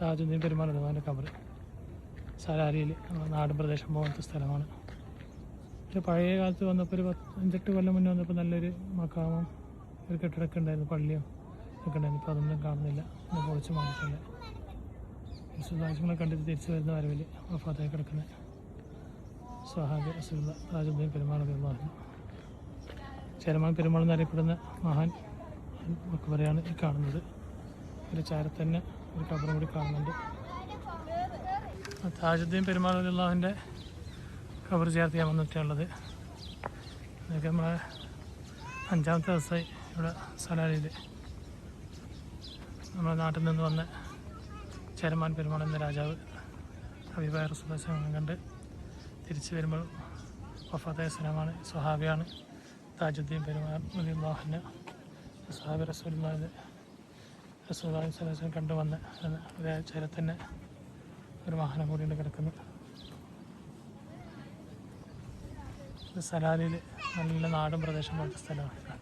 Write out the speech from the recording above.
താജുദ്ദീൻ പെരുമാൾ റഹ്മാൻ്റെ ഖബർ സലാരിയിൽ നാടൻ പ്രദേശം പോലത്തെ സ്ഥലമാണ്. ഒരു പഴയ കാലത്ത് വന്നപ്പോൾ ഒരു 5-8 കൊല്ലം മുന്നേ വന്നപ്പോൾ നല്ലൊരു മക്കാമും ഒരു കെട്ടിടമൊക്കെ ഉണ്ടായിരുന്നു, പള്ളിയും ഒക്കെ ഉണ്ടായിരുന്നു. ഇപ്പോൾ അതൊന്നും കാണുന്നില്ല, പിന്നെ പൊളിച്ച് മാറ്റിയിട്ടില്ല. വിശുദ്ധാശങ്ങളെ കണ്ടിട്ട് തിരിച്ചു വരുന്ന വരവിൽ വഫാത്തായി കിടക്കുന്ന സ്വഹാബി റസൂലുള്ളാഹി താജുദ്ദീൻ പെരുമാൾ റളിയല്ലാഹു ചേരമാൻ പെരുമാൾ എന്നറിയപ്പെടുന്ന മഹാൻ മക്ബറയാണ് ഈ കാണുന്നത്. ഒരു ചാരത്തന്നെ ഒരു ഖബറും കൂടി കാണുന്നുണ്ട്. താജുദ്ദീൻ പെരുമാൾ റളിയല്ലാഹുവിൻ്റെ ഖബർ സിയാറത്ത് ചെയ്യാൻ വന്നിട്ടുള്ളത്. ഇതൊക്കെ നമ്മളെ 5ാമത്തെ ദിവസമായി ഇവിടെ സലാലിൽ നമ്മുടെ നാട്ടിൽ നിന്ന് വന്ന ചേരമാൻ പെരുമാൾ എന്ന രാജാവ് ഹബീബായ റസൂലുള്ളാഹിയെ കണ്ട് തിരിച്ചു വരുമ്പോൾ വഫാത്തായ സ്ഥലമാണ്. സ്വഹാബിയാണ് താജുദ്ദീൻ പെരുമാൾ റളിയല്ലാഹു സ്വഹാബി റസൂലുള്ളാഹി സ്വല്ലല്ലാഹു അലൈഹി വസല്ലം കണ്ടു വന്ന അതേ ചരത്തന്നെ ഒരു വാഹനം കൂടിയുണ്ട് കിടക്കുന്നു. സലാലിൽ നല്ല നാടൻ പ്രദേശം പോലത്തെ സ്ഥലമാണ്.